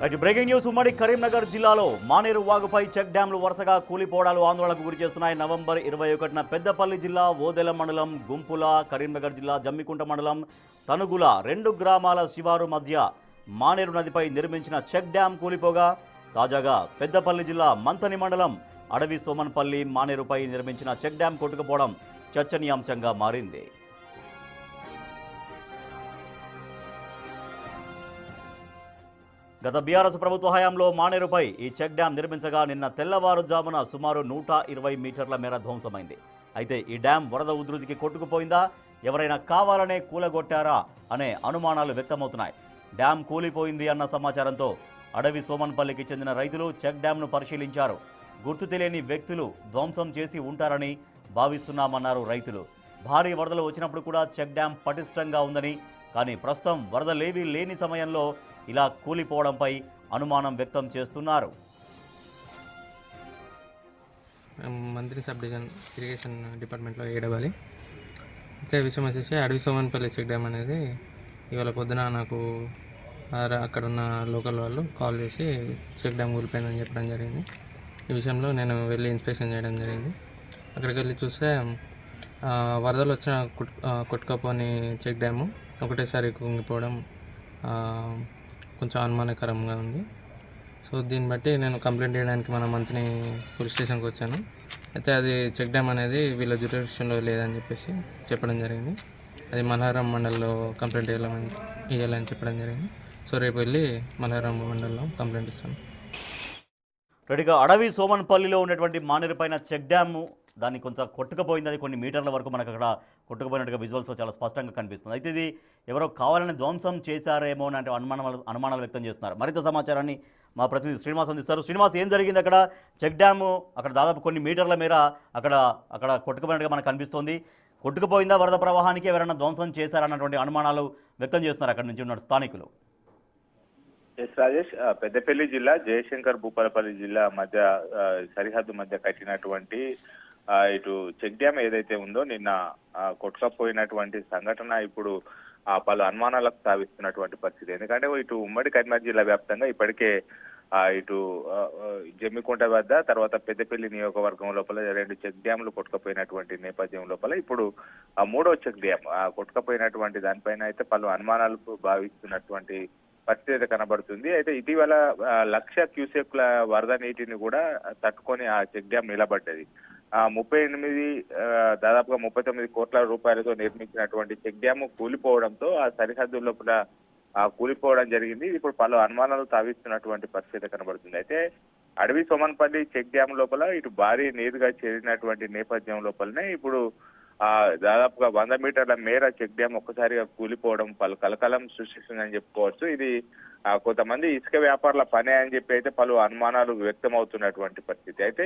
Right breaking news. ఉమ్మడి కరీంనగర్ జిల్లాలో Maneru వాగుపై check డ్యాంలు వరుసగా కూలిపోవడాలు ఆందోళనకు గురి చేస్తున్నాయి. నవంబర్ 21న పెద్దపల్లి జిల్లా ఓదెల మండలం గుంపుల, కరీంనగర్ జిల్లా జమ్మికుంట మండలం తనుగుల 2 గ్రామాల శివారు మధ్య మానేరు నదిపై నిర్మించిన చెక్ డ్యాం కూలిపోగా, తాజాగా పెద్దపల్లి జిల్లా మంతని మండలం అడవి సోమన్పల్లి మానేరుపై నిర్మించిన చెక్ డ్యాం కొట్టుకుపోవడం చర్చనీయాంశంగా మారింది. గత బీఆర్ఎస్ ప్రభుత్వ హయాంలో మానేరుపై ఈ చెక్ డ్యాం నిర్మించగా నిన్న తెల్లవారుజామున సుమారు 120 మీటర్ల మేర ధ్వంసమైంది. అయితే ఈ డ్యాం వరద ఉధృతికి కొట్టుకుపోయిందా, ఎవరైనా కావాలనే కూలగొట్టారా అనే అనుమానాలు వ్యక్తమవుతున్నాయి. డ్యాం కూలిపోయింది అన్న సమాచారంతో అడవి సోమన్పల్లికి చెందిన రైతులు చెక్ డ్యాంను పరిశీలించారు. గుర్తు తెలియని వ్యక్తులు ధ్వంసం చేసి ఉంటారని భావిస్తున్నామన్నారు రైతులు. భారీ వరదలు వచ్చినప్పుడు కూడా చెక్ డ్యాం పటిష్టంగా ఉందని, కానీ ప్రస్తుతం వరదలేవీ లేని సమయంలో ఇలా కూలిపోవడంపై అనుమానం వ్యక్తం చేస్తున్నారు. మంత్రి సబ్ డివిజన్ ఇరిగేషన్ డిపార్ట్మెంట్లో ఏడవాలి అయితే విషయం వచ్చేసి అడవి సోమన్పల్లి చెక్ డ్యామ్ అనేది ఇవాళ పొద్దున నాకు అక్కడ ఉన్న లోకల్ వాళ్ళు కాల్ చేసి చెక్ డ్యామ్ కూలిపోయిందని చెప్పడం జరిగింది. ఈ విషయంలో నేను వెళ్ళి ఇన్స్పెక్షన్ చేయడం జరిగింది. అక్కడికి వెళ్ళి చూస్తే వరదలు వచ్చిన కొట్టుకపోని చెక్ డ్యాము ఒకటేసారి కుంగిపోవడం కొంచెం అనుమానకరంగా ఉంది. సో దీన్ని బట్టి నేను కంప్లైంట్ చేయడానికి మన మంత్రిని పోలీస్ స్టేషన్కి వచ్చాను. అయితే అది చెక్ డ్యామ్ అనేది వీళ్ళ జ్యూరిడిక్షన్లో లేదని చెప్పేసి చెప్పడం జరిగింది. అది మల్హారం మండల్లో కంప్లైంట్ ఇవ్వాలని చెప్పడం జరిగింది. సో రేపు వెళ్ళి మల్హారం మండల్లో కంప్లైంట్ ఇస్తాను. రెడీగా అడవి సోమన్పల్లిలో ఉన్నటువంటి మానేరు పైన చెక్ డ్యాము దాన్ని కొంచెం కొట్టుకుపోయింది. అది కొన్ని మీటర్ల వరకు మనకు అక్కడ కొట్టుకుపోయినట్టుగా విజువల్స్లో చాలా స్పష్టంగా కనిపిస్తుంది. అయితే ఇది ఎవరో కావాలని ధ్వంసం చేశారేమో అంటే అనుమానాలు వ్యక్తం చేస్తున్నారు. మరింత సమాచారాన్ని మా ప్రతినిధి శ్రీనివాస్ అందిస్తారు. శ్రీనివాస్, ఏం జరిగింది అక్కడ? చెక్ డ్యాము అక్కడ దాదాపు కొన్ని మీటర్ల మేర అక్కడ కొట్టుకుపోయినట్టుగా మనకు కనిపిస్తోంది. కొట్టుకుపోయిందా వరద ప్రవాహానికి, ఎవరైనా ధ్వంసం చేశారన్నటువంటి అనుమానాలు వ్యక్తం చేస్తున్నారు అక్కడ నుంచి ఉన్న స్థానికులు. ఎస్ రాజేష్, పెద్దపల్లి జిల్లా జయశంకర్ భూపాలపల్లి జిల్లా మధ్య సరిహద్దు మధ్య కట్టినటువంటి ఇటు చెక్ డ్యామ్ ఏదైతే ఉందో నిన్న కొట్టుకపోయినటువంటి సంఘటన ఇప్పుడు పలు అనుమానాలకు తావిస్తున్నటువంటి పరిస్థితి. ఎందుకంటే ఇటు ఉమ్మడి కరీంనగర్ జిల్లా వ్యాప్తంగా ఇప్పటికే ఇటు జమ్మికుంట వద్ద, తర్వాత పెద్దపల్లి నియోజకవర్గం లోపల 2 చెక్ డ్యాంలు కొట్టుకపోయినటువంటి నేపథ్యం లోపల ఇప్పుడు 3వ చెక్ డ్యామ్ కొట్టుకపోయినటువంటి దానిపైన అయితే పలు అనుమానాలకు భావిస్తున్నటువంటి పరిస్థితి అయితే కనబడుతుంది. అయితే ఇటీవల 1,00,000 క్యూసెక్ల వరద నీటిని కూడా తట్టుకొని ఆ చెక్ డ్యామ్ నిలబడ్డది. 38 దాదాపుగా 39 కోట్ల రూపాయలతో నిర్మించినటువంటి చెక్ డ్యామ్ కూలిపోవడంతో ఆ సరిహద్దు లోపల కూలిపోవడం జరిగింది. ఇప్పుడు పలు అనుమానాలు తావిస్తున్నటువంటి పరిస్థితి కనబడుతుంది. అయితే అడవి సోమన్పల్లి చెక్ డ్యామ్ లోపల ఇటు భారీ నీరుగా చేరినటువంటి నేపథ్యం లోపలనే ఇప్పుడు దాదాపుగా 100 మీటర్ల మేర చెక్ డ్యామ్ ఒక్కసారిగా కూలిపోవడం పలు కలకలం సృష్టిస్తుందని చెప్పుకోవచ్చు. ఇది కొంతమంది ఇసుక వ్యాపారుల పనే అని చెప్పి అయితే పలు అనుమానాలు వ్యక్తం అవుతున్నటువంటి పరిస్థితి. అయితే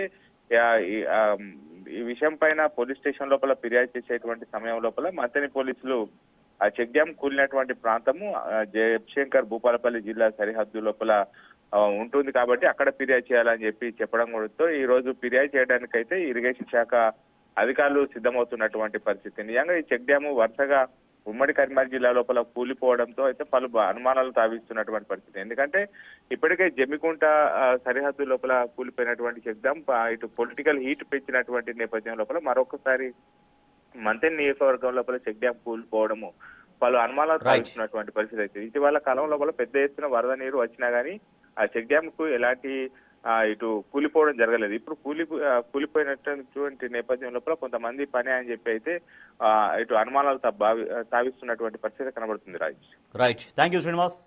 ఈ విషయం పైన పోలీస్ స్టేషన్ లోపల ఫిర్యాదు చేసేటువంటి సమయం లోపల మంతని పోలీసులు ఆ చెక్ డ్యామ్ కూలినటువంటి ప్రాంతము జయశంకర్ భూపాలపల్లి జిల్లా సరిహద్దు లోపల ఉంటుంది కాబట్టి అక్కడ ఫిర్యాదు చేయాలని చెప్పడం కూడా ఈ రోజు ఫిర్యాదు చేయడానికైతే ఇరిగేషన్ శాఖ అధికారులు సిద్ధమవుతున్నటువంటి పరిస్థితి. నిజంగా ఈ చెక్ డ్యాము వరుసగా ఉమ్మడి కరీంనగర్ జిల్లా లోపల కూలిపోవడంతో అయితే పలు అనుమానాలు తావిస్తున్నటువంటి పరిస్థితి. ఎందుకంటే ఇప్పటికే జమ్మికుంట సరిహద్దు లోపల కూలిపోయినటువంటి చెక్ డ్యామ్ ఇటు పొలిటికల్ హీట్ పెంచినటువంటి నేపథ్యం లోపల మరొకసారి మంతెన్ నియోజకవర్గం లోపల చెక్ డ్యామ్ కూలిపోవడము పలు అనుమానాలు తావిస్తున్నటువంటి పరిస్థితి అయితే ఇటీవల కాలం లోపల పెద్ద ఎత్తున వరద నీరు వచ్చినా గానీ ఆ చెక్ డ్యామ్ కు ఎలాంటి ఇటు కూలిపోవడం జరగలేదు. ఇప్పుడు కూలిపోయినటువంటి నేపథ్యం లోపల కొంతమంది పని అని చెప్పి అయితే ఇటు అనుమానాలు తావిస్తున్నటువంటి పరిస్థితి కనబడుతుంది. Right, thank you Srinivas.